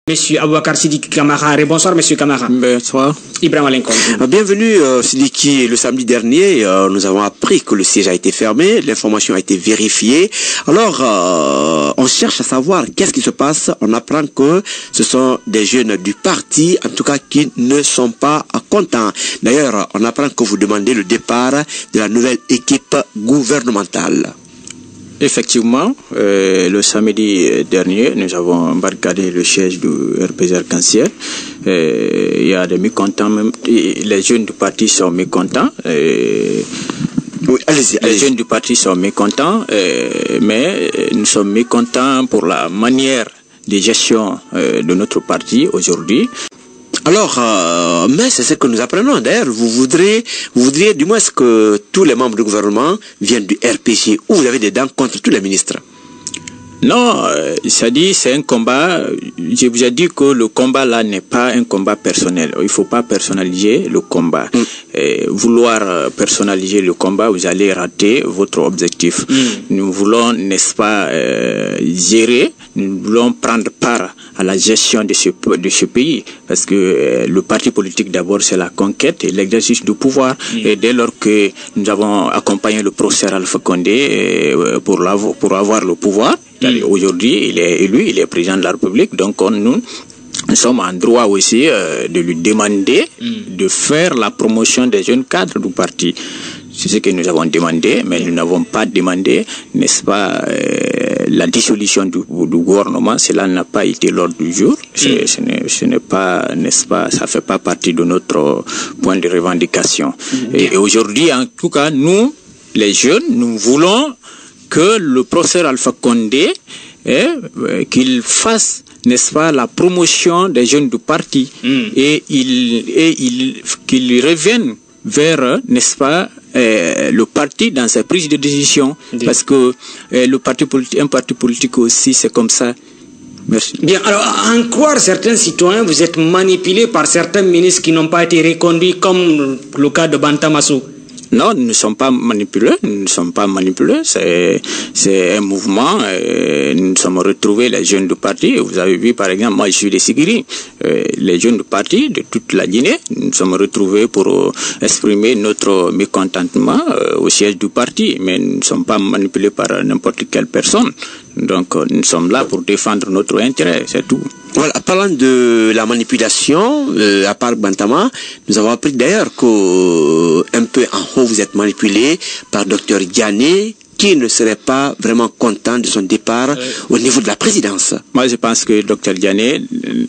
Monsieur Aboubacar Sidiki Kamara. Bonsoir, monsieur Kamara. Bonsoir. Ibrahim Alenko. Bienvenue, Sidiki. Le samedi dernier, nous avons appris que le siège a été fermé. L'information a été vérifiée. Alors, on cherche à savoir qu'est-ce qui se passe. On apprend que ce sont des jeunes du parti, en tout cas, qui ne sont pas contents. D'ailleurs, on apprend que vous demandez le départ de la nouvelle équipe gouvernementale. Effectivement, le samedi dernier, nous avons barricadé le siège du RPG Arc-en-Ciel. Il y a des mécontents, même les jeunes du parti sont mécontents. Oui, allez-y. Les jeunes du parti sont mécontents, mais nous sommes mécontents pour la manière de gestion de notre parti aujourd'hui. Alors, mais c'est ce que nous apprenons. D'ailleurs, vous voudriez du moins que tous les membres du gouvernement viennent du RPG, où vous avez des dents contre tous les ministres. Non, ça dit c'est un combat. Je vous ai dit que le combat là n'est pas un combat personnel. Il ne faut pas personnaliser le combat. Vouloir personnaliser le combat, vous allez rater votre objectif. Nous voulons, n'est-ce pas, gérer. Nous voulons prendre part à la gestion de ce pays, parce que le parti politique d'abord c'est la conquête et l'exercice du pouvoir. Et dès lors que nous avons accompagné le professeur Alpha Condé pour avoir le pouvoir, aujourd'hui il est élu, il est président de la République, donc nous sommes en droit aussi de lui demander de faire la promotion des jeunes cadres du parti. C'est ce que nous avons demandé, mais nous n'avons pas demandé, n'est-ce pas, la dissolution du gouvernement. Cela n'a pas été l'ordre du jour. Ce n'est pas, n'est-ce pas, ça fait pas partie de notre point de revendication. Et aujourd'hui, en tout cas, nous, les jeunes, nous voulons que le professeur Alpha Condé, qu'il fasse, n'est-ce pas, la promotion des jeunes du parti et qu'il revienne vers, n'est-ce pas, le parti dans sa prise de décision, parce que un parti politique aussi, c'est comme ça. Merci. Bien, alors, en quoi certains citoyens, vous êtes manipulés par certains ministres qui n'ont pas été reconduits, comme le cas de Bantamassou? Non, nous ne sommes pas manipulés. Nous ne sommes pas manipulés. C'est un mouvement. Nous nous sommes retrouvés, les jeunes du parti. Vous avez vu, par exemple, moi je suis de Sigiri. Les jeunes du parti de toute la Guinée, nous nous sommes retrouvés pour exprimer notre mécontentement au siège du parti. Mais nous ne sommes pas manipulés par n'importe quelle personne. Donc nous sommes là pour défendre notre intérêt, c'est tout. Voilà, parlant de la manipulation, à part Bantama, nous avons appris d'ailleurs qu'un peu en haut vous êtes manipulé par Dr Diané, qui ne serait pas vraiment content de son départ au niveau de la présidence. Moi, je pense que Dr Diané,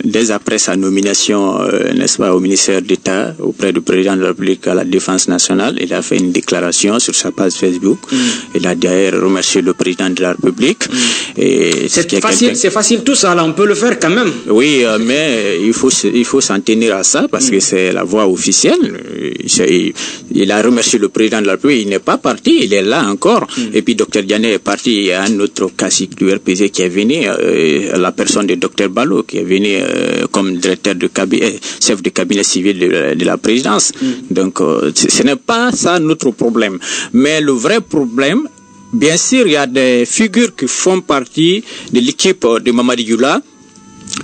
dès après sa nomination, n'est-ce pas, au ministère d'État, auprès du président de la République à la Défense nationale, il a fait une déclaration sur sa page Facebook. Il a d'ailleurs remercié le président de la République. C'est facile tout ça, là, on peut le faire quand même. Oui, mais il faut s'en tenir à ça, parce que c'est la voie officielle. Il a remercié le président de la République, il n'est pas parti, il est là encore. Et puis Dr Diané est parti, il y a un autre cacique du RPG qui est venu, la personne de Dr Balo, qui est venu comme directeur de cabinet, chef de cabinet civil de la présidence. Donc ce n'est pas ça notre problème. Mais le vrai problème, bien sûr, il y a des figures qui font partie de l'équipe de Mamadi Youla,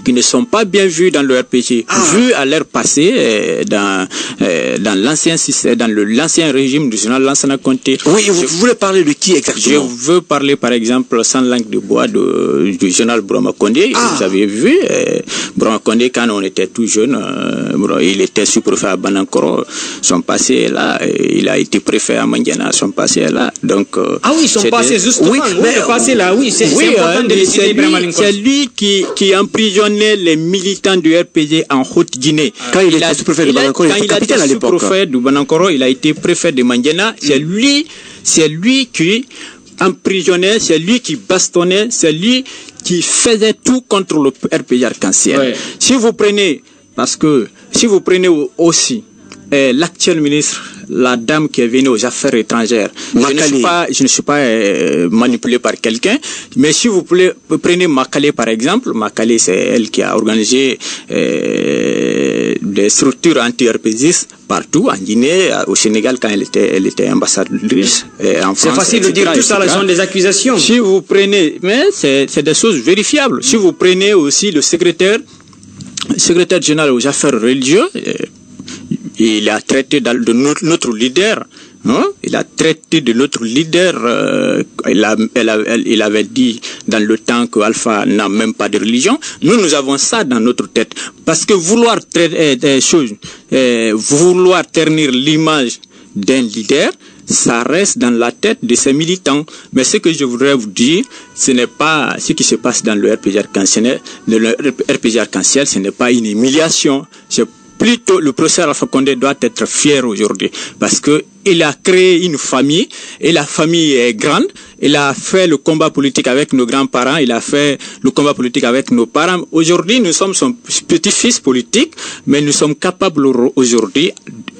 qui ne sont pas bien vus dans le RPG, vus à l'ère passée dans l'ancien système, dans l'ancien régime du général Lansana Conté. Oui, vous voulez parler de qui exactement? Je veux parler par exemple, sans langue de bois, du général Brahma Condé. Vous avez vu, Brahma Condé, quand on était tout jeune, il était sous-préfet à Banankoro. Son passé est là, il a été préfet à Mandiana, son passé est là. Donc, oui, son passé, justement. Oui, le passé là, oui, c'est important de le c'est lui qui emprisonnait les militants du RPG en Haute-Guinée. Quand il était sous-préfet de Banankoro, il était capitaine à l'époque. Sous-préfet de Banankoro, il a été préfet de Mandiana. C'est lui qui emprisonnait, c'est lui qui bastonnait, c'est lui qui faisait tout contre le RPG Arc-en-Ciel. Si vous prenez aussi l'actuel ministre, la dame qui est venue aux affaires étrangères, je ne suis pas manipulé par quelqu'un, mais si vous prenez Makale par exemple, Makale c'est elle qui a organisé des structures anti-RPGistes partout, en Guinée, au Sénégal quand elle était ambassadrice, en France. C'est facile de dire tout ça, ce sont des accusations. Si vous prenez, mais c'est des choses vérifiables. Si vous prenez aussi le secrétaire secrétaire général aux affaires religieuses, il a traité de notre leader. Hein? Il a traité de notre leader. Il avait dit dans le temps que Alpha n'a même pas de religion. Nous avons ça dans notre tête. Parce que vouloir ternir l'image d'un leader, ça reste dans la tête de ses militants. Mais ce que je voudrais vous dire, ce n'est pas ce qui se passe dans le RPG Arc-en-Ciel. Le RPG Arc-en-Ciel, ce n'est pas une humiliation. C'est plutôt le professeur Alpha Condé doit être fier aujourd'hui parce que il a créé une famille et la famille est grande. Il a fait le combat politique avec nos grands-parents, il a fait le combat politique avec nos parents. Aujourd'hui, nous sommes son petit-fils politique, mais nous sommes capables aujourd'hui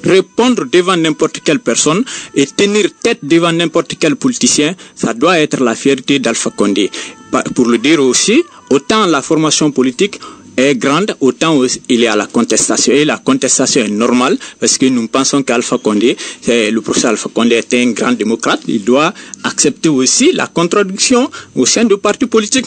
de répondre devant n'importe quelle personne et tenir tête devant n'importe quel politicien. Ça doit être la fierté d'Alpha Condé. Pour le dire aussi, autant la formation politique est grande, autant il est à la contestation. Et la contestation est normale parce que nous pensons qu'Alpha Condé, le professeur Alpha Condé est un grand démocrate. Il doit accepter aussi la contradiction au sein du parti politique.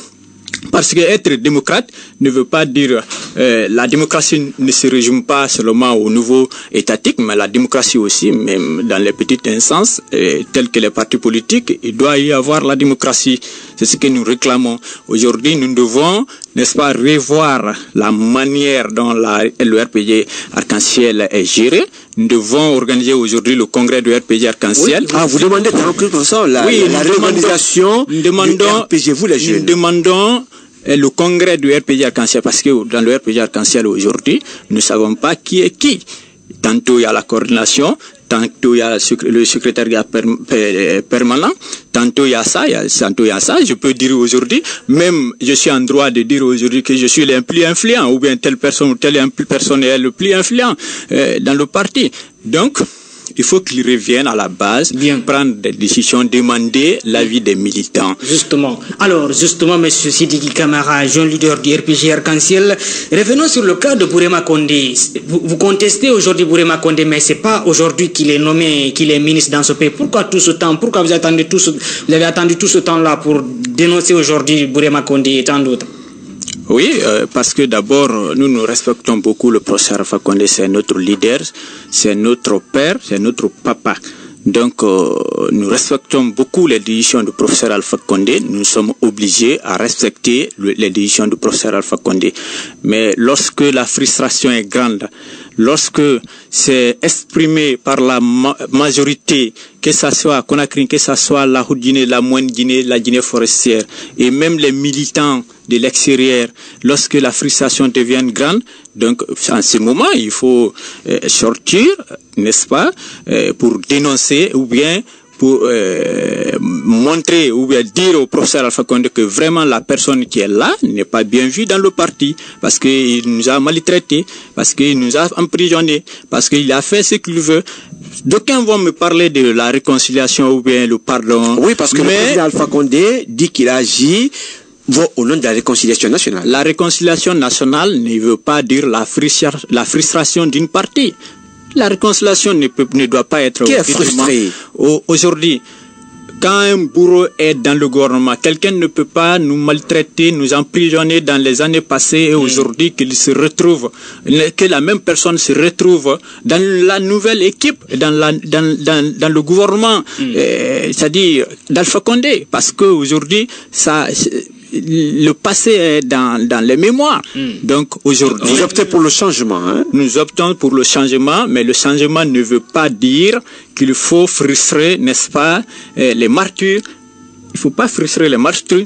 Parce que être démocrate ne veut pas dire la démocratie ne se résume pas seulement au niveau étatique, mais la démocratie aussi, même dans les petites instances telles que les partis politiques, il doit y avoir la démocratie. C'est ce que nous réclamons. Aujourd'hui, nous devons, n'est-ce pas, revoir la manière dont le RPG Arc-en-Ciel est géré. Nous devons organiser aujourd'hui le congrès du RPG Arc-en-Ciel. Oui. Ah, vous demandez comme ça la réorganisation du RPG, vous les jeunes. Nous demandons le congrès du RPG Arc-en-Ciel parce que dans le RPG Arc-en-Ciel aujourd'hui, nous ne savons pas qui est qui. Tantôt il y a la coordination, tantôt il y a le secrétariat permanent, tantôt il y a ça, tantôt il y a ça. Je peux dire aujourd'hui, même je suis en droit de dire aujourd'hui que je suis le plus influent, ou bien telle personne ou telle personne est le plus influent dans le parti. Donc, il faut qu'il revienne à la base, prendre des décisions, demander l'avis des militants. Justement. Alors, justement, M. Sidiki Camara, jeune leader du RPG Arc-en-Ciel, revenons sur le cas de Bourema Condé. Vous contestez aujourd'hui Bourema Condé, mais ce n'est pas aujourd'hui qu'il est nommé, qu'il est ministre dans ce pays. Pourquoi tout ce temps? Pourquoi vous avez attendu tout ce temps-là pour dénoncer aujourd'hui Bourema Condé et tant d'autres? Oui, parce que d'abord, nous respectons beaucoup le professeur Alpha Condé, c'est notre leader, c'est notre père, c'est notre papa. Donc, nous respectons beaucoup les décisions du professeur Alpha Condé. Nous sommes obligés à respecter les décisions du professeur Alpha Condé. Mais lorsque la frustration est grande, lorsque c'est exprimé par la majorité, que ce soit à Conakry, que ce soit la Haute-Guinée, la Moyenne-Guinée, la Guinée forestière, et même les militants de l'extérieur, lorsque la frustration devient grande, donc en ce moment, il faut sortir, n'est-ce pas, pour dénoncer ou bien pour montrer ou bien dire au professeur Alpha Condé que vraiment la personne qui est là n'est pas bien vue dans le parti, parce qu'il nous a maltraités, parce qu'il nous a emprisonnés, parce qu'il a fait ce qu'il veut. D'aucuns vont me parler de la réconciliation ou bien le pardon. Oui, parce que le président Alpha Condé dit qu'il agit au nom de la réconciliation nationale. La réconciliation nationale ne veut pas dire la frustration d'une partie. La réconciliation ne doit pas être... Qui est frustré? Aujourd'hui, quand un bourreau est dans le gouvernement, quelqu'un ne peut pas nous maltraiter, nous emprisonner dans les années passées et aujourd'hui qu'il se retrouve, que la même personne se retrouve dans la nouvelle équipe, dans le gouvernement, c'est-à-dire d'Alpha Condé, parce qu'aujourd'hui, le passé est dans les mémoires. Donc aujourd'hui... Vous optez pour le changement, hein? Nous optons pour le changement, mais le changement ne veut pas dire qu'il faut frustrer, n'est-ce pas, les martyrs. Il ne faut pas frustrer les martyrs.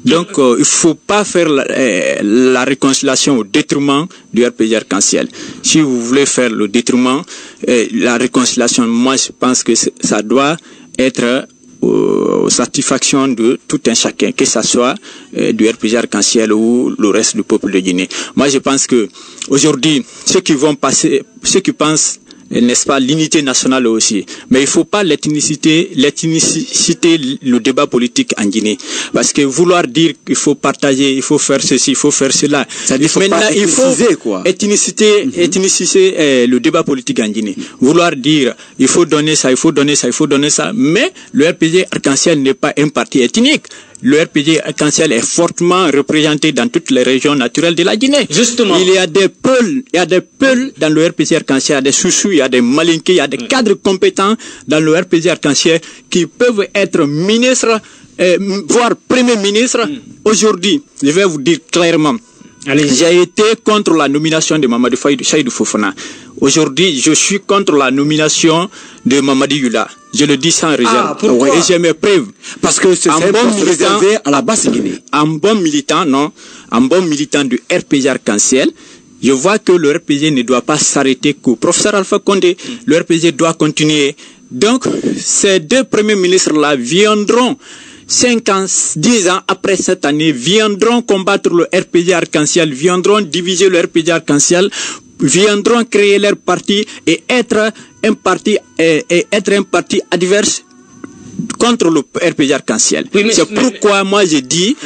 Donc, il ne faut pas faire la réconciliation au détriment du RPG Arc-en-Ciel. Si vous voulez faire le détriment, la réconciliation, moi je pense que ça doit être aux satisfactions de tout un chacun, que ce soit du RPG Arc-en-Ciel ou le reste du peuple de Guinée. Moi, je pense que aujourd'hui, ceux qui pensent, n'est-ce pas, l'unité nationale aussi. Mais il ne faut pas l'ethnicité, le débat politique en Guinée. Parce que vouloir dire qu'il faut partager, il faut faire ceci, il faut faire cela. Maintenant, il faut ethniciser le débat politique en Guinée. Vouloir dire, il faut donner ça, il faut donner ça, il faut donner ça. Mais le RPG Arc-en-Ciel n'est pas un parti ethnique. le RPG arc-en-ciel est fortement représenté dans toutes les régions naturelles de la Guinée. Justement. Il y a des peuls dans le RPG arc-en-ciel, il y a des Soussous, il y a des Malinké, il y a des cadres compétents dans le RPG arc-en-ciel qui peuvent être ministres, voire premier ministre. Aujourd'hui, je vais vous dire clairement, j'ai été contre la nomination de Mamadou Saïdou Fofana. Aujourd'hui, je suis contre la nomination de Mamadi Yula. Je le dis sans réserve. Et j'ai mes preuves. Parce que c'est un poste réservé à la basse Guinée. Un bon militant du RPG arc-en-ciel, je vois que le RPG ne doit pas s'arrêter qu'au professeur Alpha Condé. Le RPG doit continuer. Donc, ces deux premiers ministres-là viendront 5 ans, 10 ans après cette année, viendront combattre le RPG arc-en-ciel, viendront diviser le RPG arc-en-ciel, viendront créer leur parti et être un parti adverse contre le RPG arc-en-ciel. Oui, c'est pourquoi moi je dis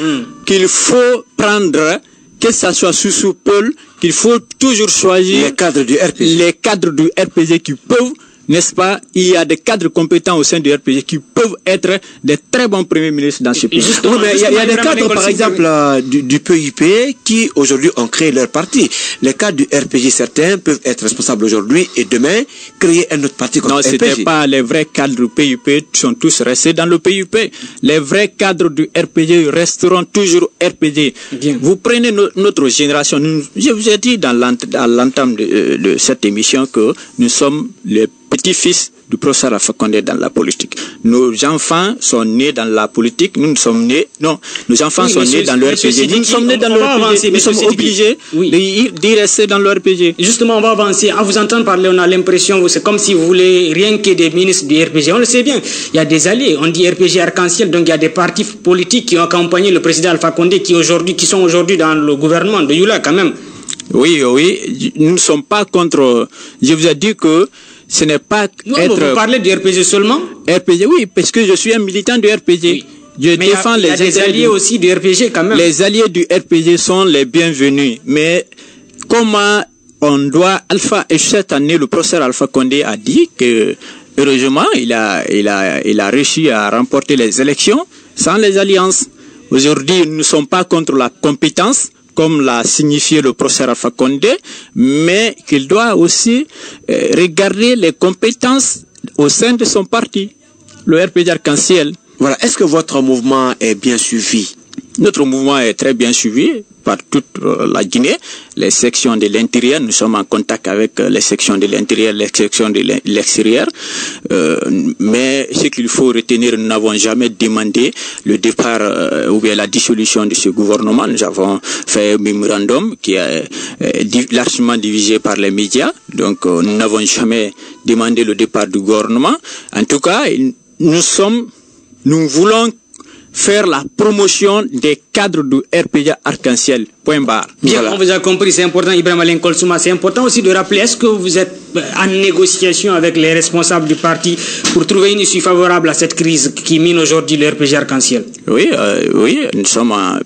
qu'il faut prendre, que ça soit sous Peul, qu'il faut toujours choisir les cadres du RPG qui peuvent, n'est-ce pas, il y a des cadres compétents au sein du RPG qui peuvent être des très bons premiers ministres dans ce pays. Oui, mais il y a des cadres, par exemple, du PUP qui aujourd'hui ont créé leur parti. Les cadres du RPG, certains peuvent être responsables aujourd'hui et demain créer un autre parti contre le RPG. Non, c'était pas les vrais cadres du PUP, sont tous restés dans le PUP. Les vrais cadres du RPG resteront toujours RPG. Bien. Vous prenez notre génération, je vous ai dit à l'entame de cette émission que nous sommes les petits-fils du professeur Alpha Condé dans la politique. Nos enfants sont nés dans la politique, nos enfants sont nés dans le RPG. Nous sommes nés dans le RPG, nous sommes obligés d'y rester dans le RPG. Justement, on va avancer. À vous entendre parler, on a l'impression que c'est comme si vous voulez rien que des ministres du RPG. On le sait bien, il y a des alliés, on dit RPG arc-en-ciel, donc il y a des partis politiques qui ont accompagné le président Alpha Condé qui sont aujourd'hui dans le gouvernement de Yula quand même. Oui, nous ne sommes pas contre. Je vous ai dit que ce n'est pas vous parlez du RPG seulement? RPG, oui, parce que je suis un militant du RPG. Oui. Je défends les des alliés aussi du RPG quand même. Les alliés du RPG sont les bienvenus. Mais comment on doit et cette année, le professeur Alpha Condé a dit que heureusement, il a réussi à remporter les élections sans les alliances. Aujourd'hui, nous ne sommes pas contre la compétence, comme l'a signifié le professeur Alpha Condé, mais qu'il doit aussi regarder les compétences au sein de son parti, le RPG arc-en-ciel. Voilà. Est-ce que votre mouvement est bien suivi? Notre mouvement est très bien suivi par toute la Guinée. Les sections de l'intérieur, nous sommes en contact avec les sections de l'intérieur, les sections de l'extérieur. Mais ce qu'il faut retenir, nous n'avons jamais demandé le départ ou bien la dissolution de ce gouvernement. Nous avons fait un mémorandum qui est largement divisé par les médias. Donc nous n'avons jamais demandé le départ du gouvernement. En tout cas, nous voulons faire la promotion des cadres du RPG arc-en-ciel. Point barre. Bien, voilà. On vous a compris, c'est important, Ibrahim Alain Kolsouma. C'est important aussi de rappeler, est-ce que vous êtes en négociation avec les responsables du parti pour trouver une issue favorable à cette crise qui mine aujourd'hui le RPG arc-en-ciel? Oui, nous sommes à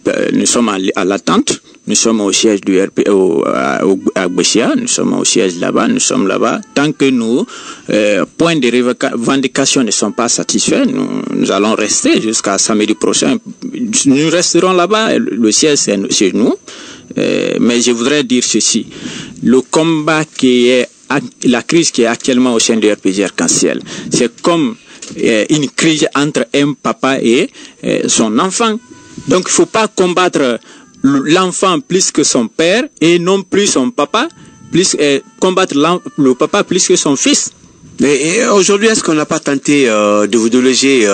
l'attente. Nous sommes au siège du RP à Bessia, nous sommes au siège là-bas, nous sommes là-bas. Tant que nos points de revendication ne sont pas satisfaits, nous allons rester jusqu'à samedi prochain. Nous resterons là-bas, le siège c'est chez nous. Mais je voudrais dire ceci, le combat la crise qui est actuellement au sein du RPG arc-en-ciel, c'est comme une crise entre un papa et son enfant. Donc il ne faut pas combattre l'enfant plus que son père et non plus son papa, combattre le papa plus que son fils. Et aujourd'hui, est-ce qu'on n'a pas tenté de vous déloger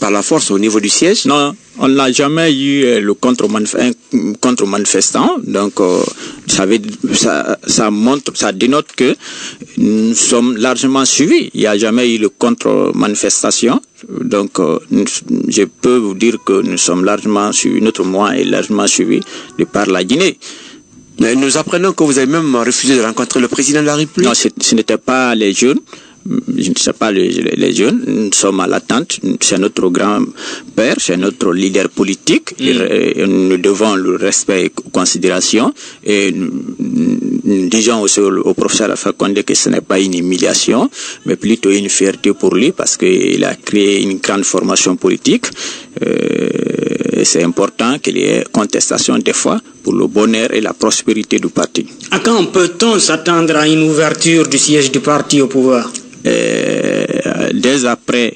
par la force au niveau du siège? Non, on n'a jamais eu le contre-manifestant. Donc, ça dénote que nous sommes largement suivis. Il n'y a jamais eu le contre-manifestation. Donc, je peux vous dire que nous sommes largement suivis. Notre mouvement est largement suivi de par la Guinée. Mais nous apprenons que vous avez même refusé de rencontrer le président de la République. Non, ce n'était pas les jeunes. Je ne sais pas les jeunes. Nous sommes à l'attente. C'est notre grand-père, c'est notre leader politique. Et nous devons le respect et considération. Et disons au professeur Alpha Condé que ce n'est pas une humiliation, mais plutôt une fierté pour lui parce qu'il a créé une grande formation politique. C'est important qu'il y ait contestation des fois pour le bonheur et la prospérité du parti. À quand peut-on s'attendre à une ouverture du siège du parti au pouvoir? Dès après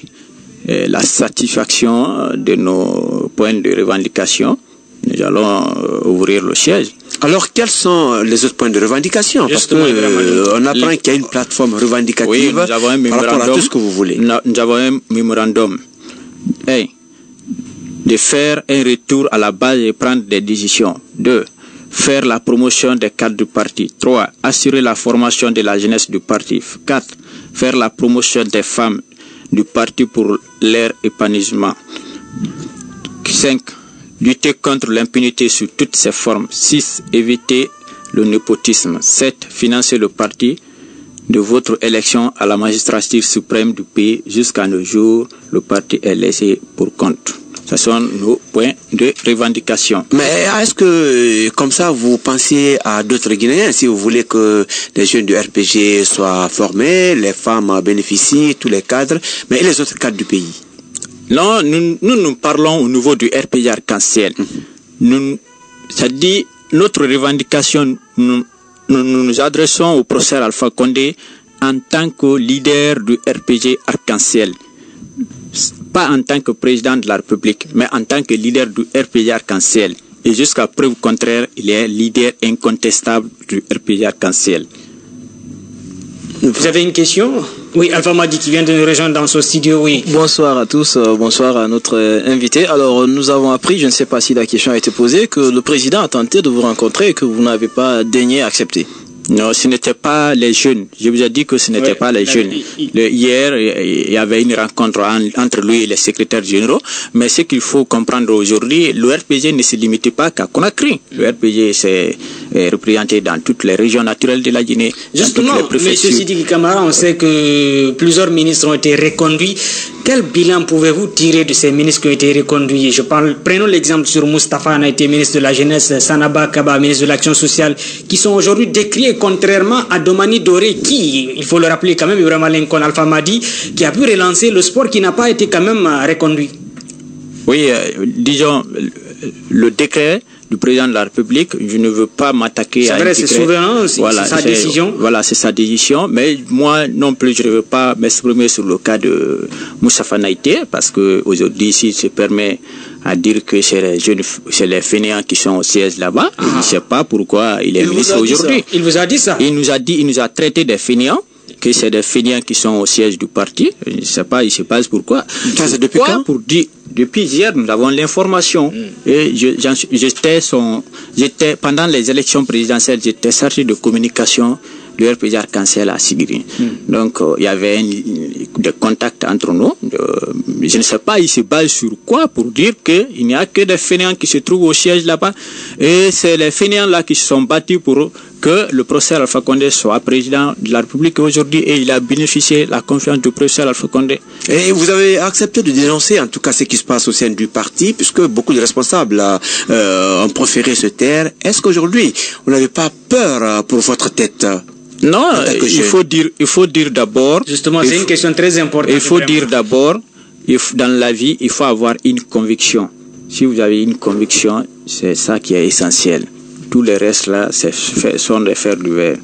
la satisfaction de nos points de revendication, nous allons ouvrir le siège. Alors, quels sont les autres points de revendication? Parce qu'on apprend qu'il y a une plateforme revendicative, oui, nous avons un par rapport à tout ce que vous voulez. Nous avons un mémorandum. De faire un retour à la base et prendre des décisions. 2. Faire la promotion des cadres du parti. 3. Assurer la formation de la jeunesse du parti. 4. Faire la promotion des femmes du parti pour leur épanouissement. 5. Lutter contre l'impunité sous toutes ses formes. 6. Éviter le népotisme. 7. Financer le parti de votre élection à la magistrature suprême du pays jusqu'à nos jours. Le parti est laissé pour compte. Ce sont nos points de revendication. Mais est-ce que, comme ça, vous pensez à d'autres Guinéens? Si vous voulez que les jeunes du RPG soient formés, les femmes bénéficient, tous les cadres, mais et les autres cadres du pays? Non, nous parlons au niveau du RPG Arc-en-Ciel. Ça dit, notre revendication, nous nous adressons au professeur Alpha Condé en tant que leader du RPG Arc-en-Ciel. Pas en tant que président de la République, mais en tant que leader du RPG Arc-en-Ciel. Et jusqu'à preuve contraire, il est leader incontestable du RPG Arc-en-Ciel. Vous avez une question? Oui, Alpha Madi qui vient de nous rejoindre dans ce studio, oui. Bonsoir à tous, bonsoir à notre invité. Alors, nous avons appris, je ne sais pas si la question a été posée, que le président a tenté de vous rencontrer et que vous n'avez pas daigné accepter. Non, ce n'était pas les jeunes. Je vous ai dit que ce n'était pas les jeunes. Hier, il y avait une rencontre entre lui et les secrétaires généraux. Mais ce qu'il faut comprendre aujourd'hui, le RPG ne se limite pas qu'à Conakry. Le RPG c'est représenté dans toutes les régions naturelles de la Guinée. Justement, M. Sidiki Camara, on sait que plusieurs ministres ont été reconduits. Quel bilan pouvez-vous tirer de ces ministres qui ont été reconduits? Prenons l'exemple sur Moustapha, a été ministre de la Jeunesse, Sanaba Kaba, ministre de l'Action sociale, qui sont aujourd'hui décriés contrairement à Domani Doré, qui, il faut le rappeler quand même, Ibrahim Lincoln Alpha Madi, qui a pu relancer le sport, qui n'a pas été quand même reconduit. Oui, disons, le décret du président de la République, je ne veux pas m'attaquer à un décret. C'est vrai, c'est souverain, c'est sa décision. Voilà, c'est sa décision, mais moi non plus, je ne veux pas m'exprimer sur le cas de Moustapha Naïté, parce qu'aujourd'hui, s'il se permet à dire que c'est les fainéants qui sont au siège là-bas, je ne sais pas pourquoi il est ministre aujourd'hui. Il vous a dit ça? Il nous a traité des fainéants, que c'est des fainéants qui sont au siège du parti. Je ne sais pas, il se passe pourquoi. Ça, c'est depuis quand? Pour dire, depuis hier, nous avons l'information. Et j'étais, pendant les élections présidentielles, j'étais chargé de communication du RPG Arc-en-Ciel à Sigiri. Donc, il y avait des contacts entre nous. Je ne sais pas, il se base sur quoi pour dire qu'il n'y a que des fainéants qui se trouvent au siège là-bas. Et c'est les fainéants là qui se sont battus pour que le professeur Alpha Condé soit président de la République aujourd'hui, et il a bénéficié de la confiance du professeur Alpha Condé. Et vous avez accepté de dénoncer en tout cas ce qui se passe au sein du parti, puisque beaucoup de responsables ont préféré se taire. Est-ce qu'aujourd'hui, vous n'avez pas peur pour votre tête? Non, il faut dire d'abord... Justement, c'est une question très importante. Il faut dire d'abord, dans la vie, il faut avoir une conviction. Si vous avez une conviction, c'est ça qui est essentiel. Tous les restes là, sont des fers du verre.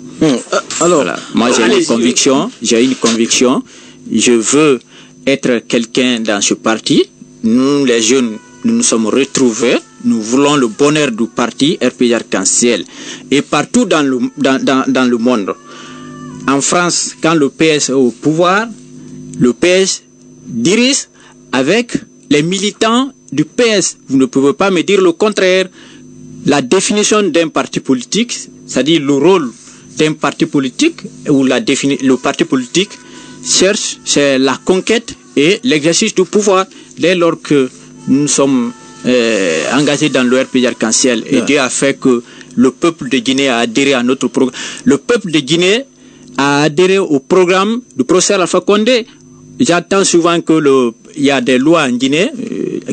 Alors, voilà. Moi j'ai une conviction, je veux être quelqu'un dans ce parti. Nous les jeunes, nous nous sommes retrouvés, nous voulons le bonheur du parti RPG Arc-en-Ciel. Et partout dans le monde, en France, quand le PS est au pouvoir, le PS dirige avec les militants du PS. Vous ne pouvez pas me dire le contraire. La définition d'un parti politique, c'est-à-dire le rôle d'un parti politique, ou le parti politique cherche, c'est la conquête et l'exercice du pouvoir. Dès lors que nous sommes engagés dans le RPG Arc-en-Ciel, et Dieu a fait que le peuple de Guinée a adhéré à notre programme. Le peuple de Guinée a adhéré au programme du professeur Alpha Condé. J'entends souvent qu'il y a des lois en Guinée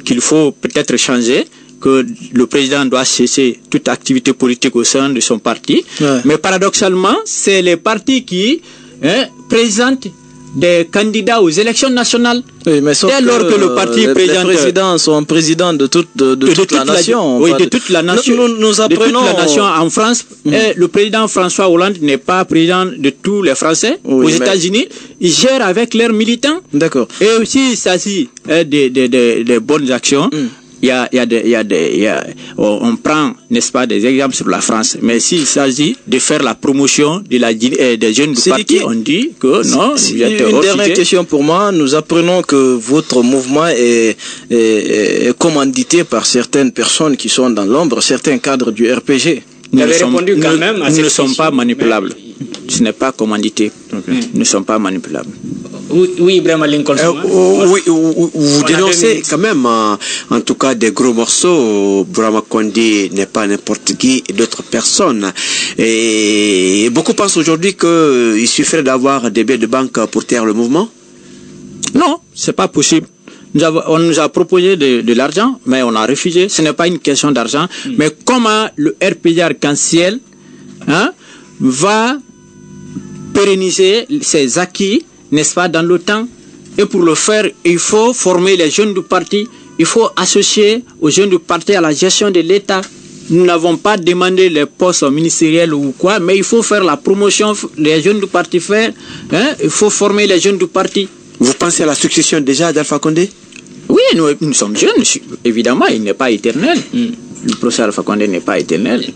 qu'il faut peut-être changer, que le président doit cesser toute activité politique au sein de son parti. Mais paradoxalement, c'est les partis qui présentent des candidats aux élections nationales. Oui, mais dès lors que le parti présente... Les présidents sont présidents de toute la nation. Oui, de toute la nation. Nous apprenons... De toute la nation en France. Le président François Hollande n'est pas président de tous les Français. Aux États-Unis, ils gèrent avec leurs militants. D'accord. Et aussi, il s'agit des bonnes actions. On prend, n'est-ce pas, des exemples sur la France. Mais s'il s'agit de faire la promotion des jeunes du parti, on dit que non. Une dernière question pour moi. Nous apprenons que votre mouvement est commandité par certaines personnes qui sont dans l'ombre, certains cadres du RPG. Nous ne sommes pas manipulables. Ce n'est pas commandité. Nous ne sommes pas manipulables. Oui, Ibrahim Lincoln. Vous dénoncez quand même, en tout cas, des gros morceaux. Bourama Condé n'est pas n'importe qui et d'autres personnes. Et beaucoup pensent aujourd'hui qu'il suffirait d'avoir des billets de banque pour taire le mouvement. Non, c'est pas possible. On nous a proposé de l'argent, mais on a refusé. Ce n'est pas une question d'argent. Mais comment le RPG Arc-en-Ciel va pérenniser ses acquis, n'est-ce pas, dans le temps? Et pour le faire, il faut former les jeunes du parti. Il faut associer aux jeunes du parti à la gestion de l'État. Nous n'avons pas demandé les postes ministériels ou quoi, mais il faut faire la promotion des jeunes du parti. Il faut former les jeunes du parti. Vous pensez à la succession déjà d'Alpha Condé? Oui, nous sommes jeunes. Évidemment, il n'est pas éternel. Le procès Alpha Condé n'est pas éternel.